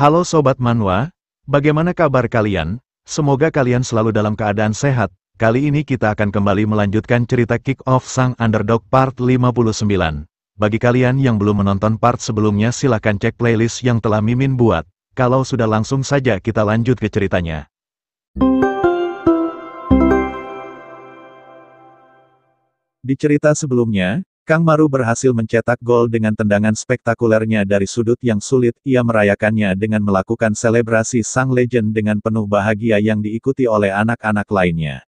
Halo Sobat Manhwa, bagaimana kabar kalian? Semoga kalian selalu dalam keadaan sehat. Kali ini kita akan kembali melanjutkan cerita Kick-Off Sang Underdog Part 59. Bagi kalian yang belum menonton part sebelumnya silahkan cek playlist yang telah Mimin buat. Kalau sudah langsung saja kita lanjut ke ceritanya. Di cerita sebelumnya, Kang Maru berhasil mencetak gol dengan tendangan spektakulernya dari sudut yang sulit. Ia merayakannya dengan melakukan selebrasi sang legend dengan penuh bahagia yang diikuti oleh anak-anak lainnya.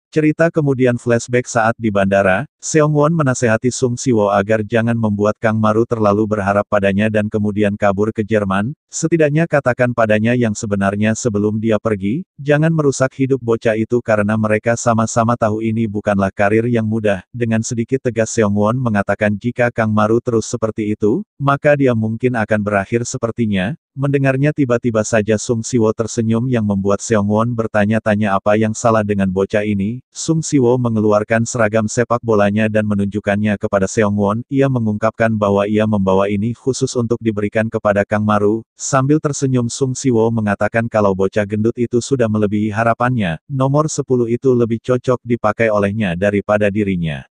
Cerita kemudian flashback saat di bandara, Seongwon menasehati Sung Siwo agar jangan membuat Kang Maru terlalu berharap padanya dan kemudian kabur ke Jerman. Setidaknya katakan padanya yang sebenarnya sebelum dia pergi, jangan merusak hidup bocah itu karena mereka sama-sama tahu ini bukanlah karir yang mudah. Dengan sedikit tegas Seongwon mengatakan jika Kang Maru terus seperti itu, maka dia mungkin akan berakhir sepertinya. Mendengarnya tiba-tiba saja Sung Siwo tersenyum yang membuat Seongwon bertanya-tanya apa yang salah dengan bocah ini. Sung Siwo mengeluarkan seragam sepak bolanya dan menunjukkannya kepada Seongwon. Ia mengungkapkan bahwa ia membawa ini khusus untuk diberikan kepada Kang Maru. Sambil tersenyum Sung Siwo mengatakan kalau bocah gendut itu sudah melebihi harapannya. Nomor 10 itu lebih cocok dipakai olehnya daripada dirinya.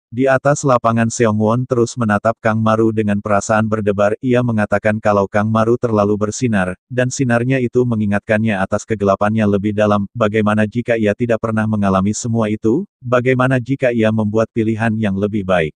Di atas lapangan Seongwon terus menatap Kang Maru dengan perasaan berdebar. Ia mengatakan kalau Kang Maru terlalu bersinar, dan sinarnya itu mengingatkannya atas kegelapannya lebih dalam. Bagaimana jika ia tidak pernah mengalami semua itu? Bagaimana jika ia membuat pilihan yang lebih baik?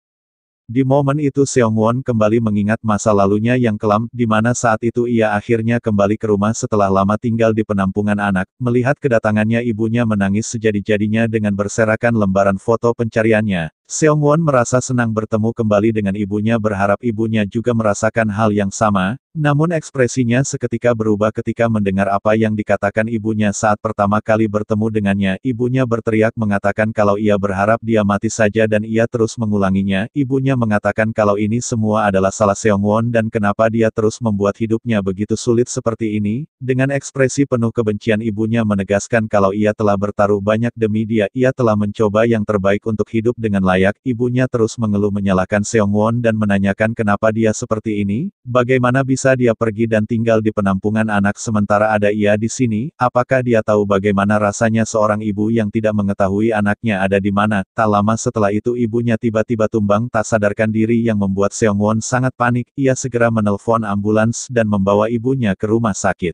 Di momen itu Seongwon kembali mengingat masa lalunya yang kelam, di mana saat itu ia akhirnya kembali ke rumah setelah lama tinggal di penampungan anak. Melihat kedatangannya ibunya menangis sejadi-jadinya dengan berserakan lembaran foto pencariannya. Seongwon merasa senang bertemu kembali dengan ibunya, berharap ibunya juga merasakan hal yang sama. Namun ekspresinya seketika berubah ketika mendengar apa yang dikatakan ibunya saat pertama kali bertemu dengannya. Ibunya berteriak mengatakan kalau ia berharap dia mati saja dan ia terus mengulanginya. Ibunya mengatakan kalau ini semua adalah salah Seongwon dan kenapa dia terus membuat hidupnya begitu sulit seperti ini. Dengan ekspresi penuh kebencian ibunya menegaskan kalau ia telah bertaruh banyak demi dia. Ia telah mencoba yang terbaik untuk hidup dengan layak. Ibunya terus mengeluh menyalahkan Seongwon dan menanyakan kenapa dia seperti ini. Bagaimana bisa dia pergi dan tinggal di penampungan anak sementara ada ia di sini? Apakah dia tahu bagaimana rasanya seorang ibu yang tidak mengetahui anaknya ada di mana? Tak lama setelah itu ibunya tiba-tiba tumbang tak sadarkan diri yang membuat Seongwon sangat panik. Ia segera menelpon ambulans dan membawa ibunya ke rumah sakit.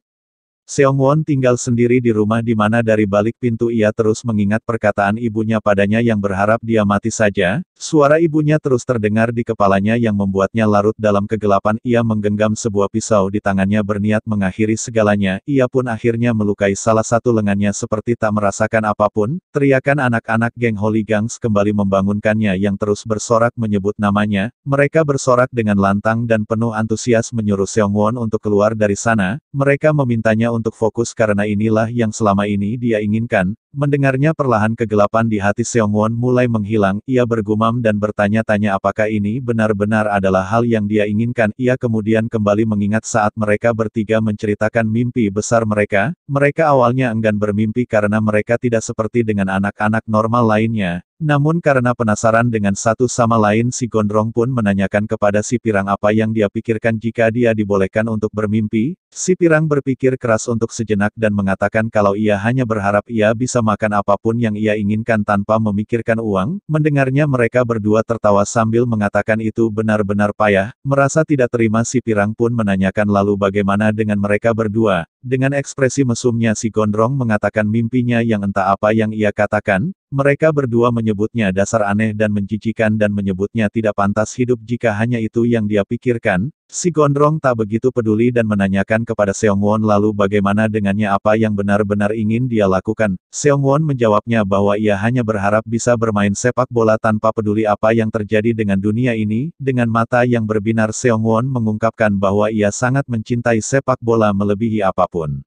Seongwon tinggal sendiri di rumah di mana dari balik pintu ia terus mengingat perkataan ibunya padanya yang berharap dia mati saja. Suara ibunya terus terdengar di kepalanya yang membuatnya larut dalam kegelapan. Ia menggenggam sebuah pisau di tangannya berniat mengakhiri segalanya. Ia pun akhirnya melukai salah satu lengannya seperti tak merasakan apapun. Teriakan anak-anak geng Hooligans kembali membangunkannya yang terus bersorak menyebut namanya. Mereka bersorak dengan lantang dan penuh antusias menyuruh Seongwon untuk keluar dari sana. Mereka memintanya untuk fokus karena inilah yang selama ini dia inginkan. Mendengarnya perlahan kegelapan di hati Seongwon mulai menghilang. Ia bergumam dan bertanya-tanya apakah ini benar-benar adalah hal yang dia inginkan. Ia kemudian kembali mengingat saat mereka bertiga menceritakan mimpi besar mereka. Mereka awalnya enggan bermimpi karena mereka tidak seperti dengan anak-anak normal lainnya. Namun karena penasaran dengan satu sama lain si Gondrong pun menanyakan kepada si Pirang apa yang dia pikirkan jika dia dibolehkan untuk bermimpi. Si Pirang berpikir keras untuk sejenak dan mengatakan kalau ia hanya berharap ia bisa makan apapun yang ia inginkan tanpa memikirkan uang. Mendengarnya mereka berdua tertawa sambil mengatakan itu benar-benar payah. Merasa tidak terima si Pirang pun menanyakan lalu bagaimana dengan mereka berdua. Dengan ekspresi mesumnya si Gondrong mengatakan mimpinya yang entah apa yang ia katakan. Mereka berdua menyebutnya dasar aneh dan menjijikan dan menyebutnya tidak pantas hidup jika hanya itu yang dia pikirkan. Si Gondrong tak begitu peduli dan menanyakan kepada Seongwon lalu bagaimana dengannya apa yang benar-benar ingin dia lakukan. Seongwon menjawabnya bahwa ia hanya berharap bisa bermain sepak bola tanpa peduli apa yang terjadi dengan dunia ini. Dengan mata yang berbinar Seongwon mengungkapkan bahwa ia sangat mencintai sepak bola melebihi apapun.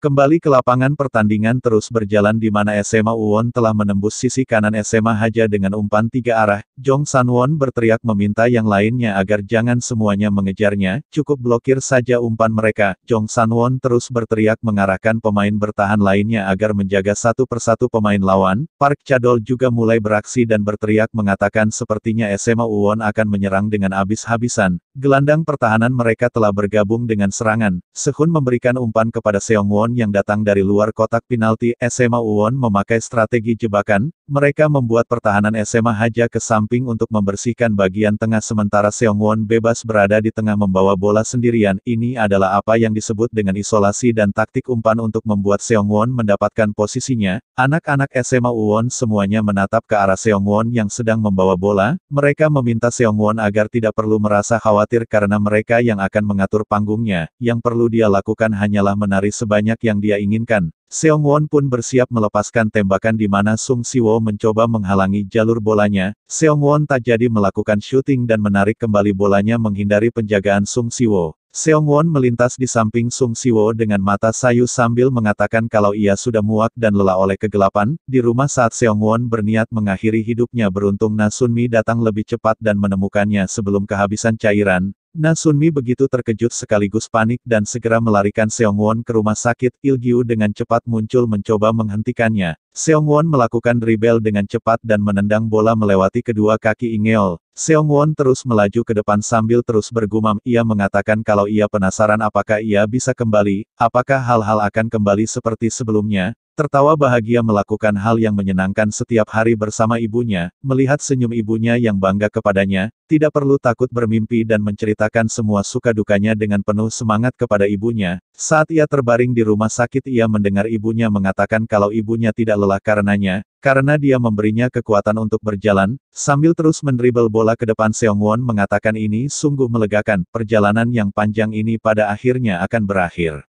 Kembali ke lapangan pertandingan terus berjalan di mana SMA Uwon telah menembus sisi kanan SMA Haja dengan umpan 3 arah. Jong Sanwon berteriak meminta yang lainnya agar jangan semuanya mengejarnya, cukup blokir saja umpan mereka. Jong Sanwon terus berteriak mengarahkan pemain bertahan lainnya agar menjaga satu persatu pemain lawan. Park Chadol juga mulai beraksi dan berteriak mengatakan sepertinya SMA Uwon akan menyerang dengan habis-habisan. Gelandang pertahanan mereka telah bergabung dengan serangan. Sehun memberikan umpan kepada Seongwon yang datang dari luar kotak penalti. SMA Uwon memakai strategi jebakan, mereka membuat pertahanan SMA Haja ke samping untuk membersihkan bagian tengah sementara Seongwon bebas berada di tengah membawa bola sendirian. Ini adalah apa yang disebut dengan isolasi dan taktik umpan untuk membuat Seongwon mendapatkan posisinya. Anak-anak SMA Uwon semuanya menatap ke arah Seongwon yang sedang membawa bola, mereka meminta Seongwon agar tidak perlu merasa khawatir karena mereka yang akan mengatur panggungnya, yang perlu dia lakukan hanyalah menari sebanyak yang dia inginkan. Seongwon pun bersiap melepaskan tembakan di mana Sung Siwo mencoba menghalangi jalur bolanya. Seongwon tak jadi melakukan syuting dan menarik kembali bolanya menghindari penjagaan Sung Siwo. Seongwon melintas di samping Sung Siwo dengan mata sayu sambil mengatakan kalau ia sudah muak dan lelah oleh kegelapan. Di rumah saat Seongwon berniat mengakhiri hidupnya beruntung Na Sunmi datang lebih cepat dan menemukannya sebelum kehabisan cairan. Na Sunmi begitu terkejut sekaligus panik dan segera melarikan Seongwon ke rumah sakit. Il-gyu dengan cepat muncul mencoba menghentikannya. Seongwon melakukan dribble dengan cepat dan menendang bola melewati kedua kaki Ingeol. Seongwon terus melaju ke depan sambil terus bergumam. Ia mengatakan kalau ia penasaran apakah ia bisa kembali, apakah hal-hal akan kembali seperti sebelumnya. Tertawa bahagia melakukan hal yang menyenangkan setiap hari bersama ibunya, melihat senyum ibunya yang bangga kepadanya, tidak perlu takut bermimpi dan menceritakan semua suka dukanya dengan penuh semangat kepada ibunya. Saat ia terbaring di rumah sakit ia mendengar ibunya mengatakan kalau ibunya tidak lelah karenanya, karena dia memberinya kekuatan untuk berjalan, sambil terus mendribel bola ke depan. Seongwon mengatakan ini sungguh melegakan, perjalanan yang panjang ini pada akhirnya akan berakhir.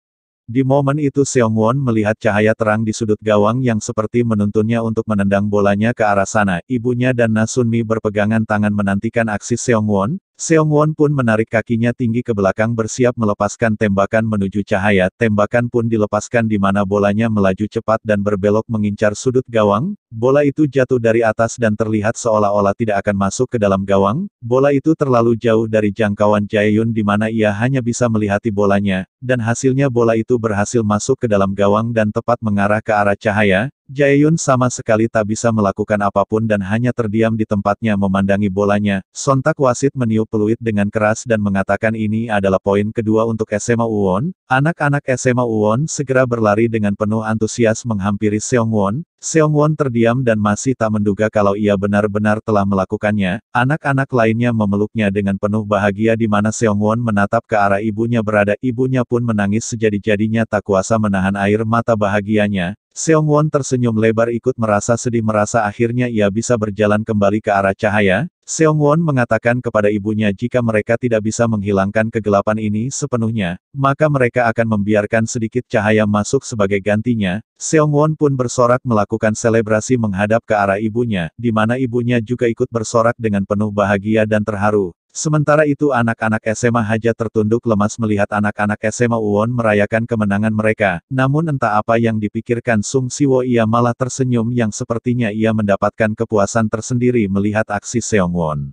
Di momen itu Seongwon melihat cahaya terang di sudut gawang yang seperti menuntunnya untuk menendang bolanya ke arah sana. Ibunya dan Na Sunmi berpegangan tangan menantikan aksi Seongwon. Seongwon pun menarik kakinya tinggi ke belakang bersiap melepaskan tembakan menuju cahaya. Tembakan pun dilepaskan di mana bolanya melaju cepat dan berbelok mengincar sudut gawang. Bola itu jatuh dari atas dan terlihat seolah-olah tidak akan masuk ke dalam gawang. Bola itu terlalu jauh dari jangkauan Jaehyun di mana ia hanya bisa melihati bolanya, dan hasilnya bola itu berhasil masuk ke dalam gawang dan tepat mengarah ke arah cahaya. Jaehyun sama sekali tak bisa melakukan apapun dan hanya terdiam di tempatnya memandangi bolanya. Sontak wasit meniup peluit dengan keras dan mengatakan ini adalah poin kedua untuk SMA Uwon. Anak-anak SMA Uwon segera berlari dengan penuh antusias menghampiri Seongwon. Seongwon terdiam dan masih tak menduga kalau ia benar-benar telah melakukannya. Anak-anak lainnya memeluknya dengan penuh bahagia di mana Seongwon menatap ke arah ibunya berada. Ibunya pun menangis sejadi-jadinya tak kuasa menahan air mata bahagianya. Seongwon tersenyum lebar ikut merasa sedih merasa akhirnya ia bisa berjalan kembali ke arah cahaya. Seongwon mengatakan kepada ibunya jika mereka tidak bisa menghilangkan kegelapan ini sepenuhnya, maka mereka akan membiarkan sedikit cahaya masuk sebagai gantinya. Seongwon pun bersorak melakukan selebrasi menghadap ke arah ibunya, di mana ibunya juga ikut bersorak dengan penuh bahagia dan terharu. Sementara itu anak-anak SMA Haja tertunduk lemas melihat anak-anak SMA Uwon merayakan kemenangan mereka, namun entah apa yang dipikirkan Sung Siwo ia malah tersenyum yang sepertinya ia mendapatkan kepuasan tersendiri melihat aksi Seongwon.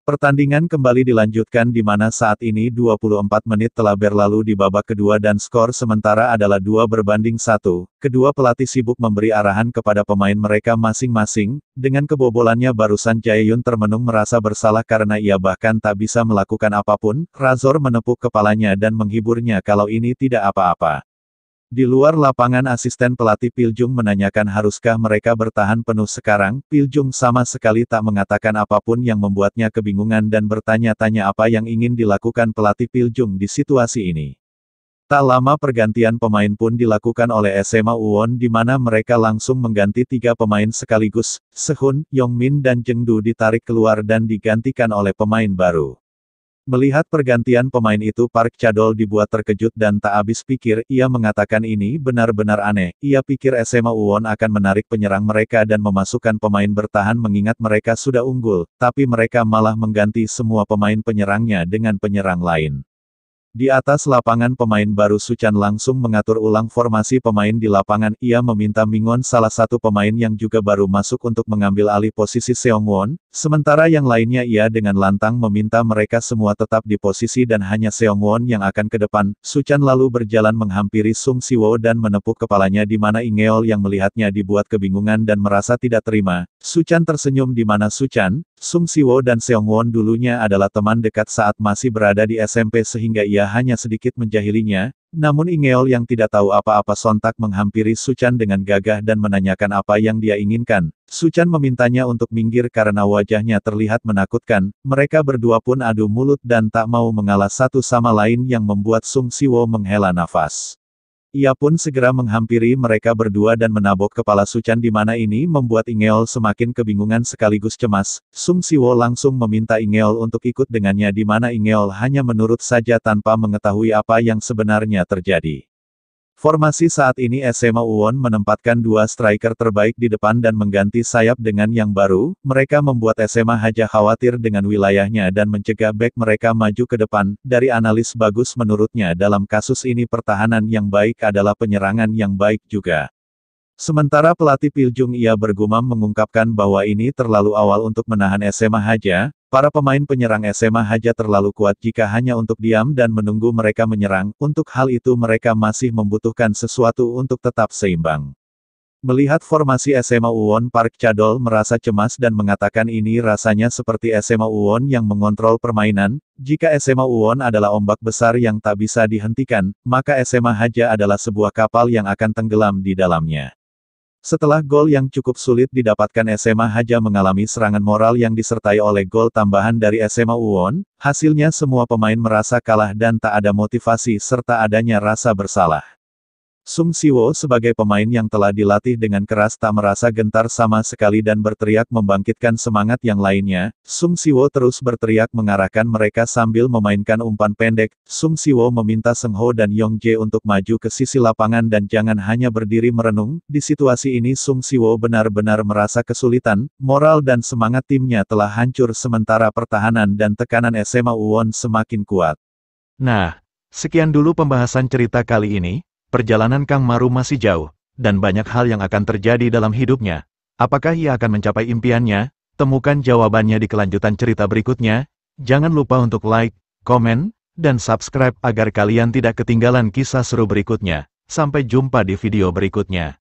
Pertandingan kembali dilanjutkan di mana saat ini 24 menit telah berlalu di babak kedua dan skor sementara adalah 2-1. Kedua pelatih sibuk memberi arahan kepada pemain mereka masing-masing. Dengan kebobolannya barusan Jaehyun termenung merasa bersalah karena ia bahkan tak bisa melakukan apapun. Razor menepuk kepalanya dan menghiburnya kalau ini tidak apa-apa. Di luar lapangan asisten pelatih Piljung menanyakan haruskah mereka bertahan penuh sekarang. Piljung sama sekali tak mengatakan apapun yang membuatnya kebingungan dan bertanya-tanya apa yang ingin dilakukan pelatih Piljung di situasi ini. Tak lama pergantian pemain pun dilakukan oleh SMA Uwon di mana mereka langsung mengganti 3 pemain sekaligus. Sehun, Yongmin dan Jengdu ditarik keluar dan digantikan oleh pemain baru. Melihat pergantian pemain itu Park Chadol dibuat terkejut dan tak habis pikir. Ia mengatakan ini benar-benar aneh. Ia pikir SMA Uwon akan menarik penyerang mereka dan memasukkan pemain bertahan mengingat mereka sudah unggul, tapi mereka malah mengganti semua pemain penyerangnya dengan penyerang lain. Di atas lapangan pemain baru Suchan langsung mengatur ulang formasi pemain di lapangan. Ia meminta Mingon, salah satu pemain yang juga baru masuk, untuk mengambil alih posisi Seongwon, sementara yang lainnya ia dengan lantang meminta mereka semua tetap di posisi dan hanya Seongwon yang akan ke depan. Suchan lalu berjalan menghampiri Sung Siwo dan menepuk kepalanya di mana Ingeol yang melihatnya dibuat kebingungan dan merasa tidak terima. Suchan tersenyum di mana Suchan, Sung Siwo dan Seongwon dulunya adalah teman dekat saat masih berada di SMP sehingga ia hanya sedikit menjahilinya, namun Ingeol yang tidak tahu apa-apa sontak menghampiri Suchan dengan gagah dan menanyakan apa yang dia inginkan. Suchan memintanya untuk minggir karena wajahnya terlihat menakutkan. Mereka berdua pun adu mulut dan tak mau mengalah satu sama lain yang membuat Sung Siwo menghela nafas. Ia pun segera menghampiri mereka berdua dan menabok kepala Suchan di mana ini membuat Ingeol semakin kebingungan sekaligus cemas. Sung Siwo langsung meminta Ingeol untuk ikut dengannya di mana Ingeol hanya menurut saja tanpa mengetahui apa yang sebenarnya terjadi. Formasi saat ini SMA Uwon menempatkan dua striker terbaik di depan dan mengganti sayap dengan yang baru. Mereka membuat SMA Haja khawatir dengan wilayahnya dan mencegah bek mereka maju ke depan. Dari analis bagus menurutnya dalam kasus ini pertahanan yang baik adalah penyerangan yang baik juga. Sementara pelatih Piljung ia bergumam mengungkapkan bahwa ini terlalu awal untuk menahan SMA Haja. Para pemain penyerang SMA Haja terlalu kuat jika hanya untuk diam dan menunggu mereka menyerang. Untuk hal itu mereka masih membutuhkan sesuatu untuk tetap seimbang. Melihat formasi SMA Uwon, Park Chadol merasa cemas dan mengatakan ini rasanya seperti SMA Uwon yang mengontrol permainan. Jika SMA Uwon adalah ombak besar yang tak bisa dihentikan, maka SMA Haja adalah sebuah kapal yang akan tenggelam di dalamnya. Setelah gol yang cukup sulit didapatkan, SMA Haja mengalami serangan moral yang disertai oleh gol tambahan dari SMA Uwon. Hasilnya semua pemain merasa kalah dan tak ada motivasi serta adanya rasa bersalah. Sung Siwo sebagai pemain yang telah dilatih dengan keras tak merasa gentar sama sekali dan berteriak membangkitkan semangat yang lainnya. Sung Siwo terus berteriak mengarahkan mereka sambil memainkan umpan pendek. Sung Siwo meminta Seng Ho dan Yong Jae untuk maju ke sisi lapangan dan jangan hanya berdiri merenung. Di situasi ini Sung Siwo benar-benar merasa kesulitan. Moral dan semangat timnya telah hancur sementara pertahanan dan tekanan SMA Uwon semakin kuat. Nah, sekian dulu pembahasan cerita kali ini. Perjalanan Kang Maru masih jauh, dan banyak hal yang akan terjadi dalam hidupnya. Apakah ia akan mencapai impiannya? Temukan jawabannya di kelanjutan cerita berikutnya. Jangan lupa untuk like, komen, dan subscribe agar kalian tidak ketinggalan kisah seru berikutnya. Sampai jumpa di video berikutnya.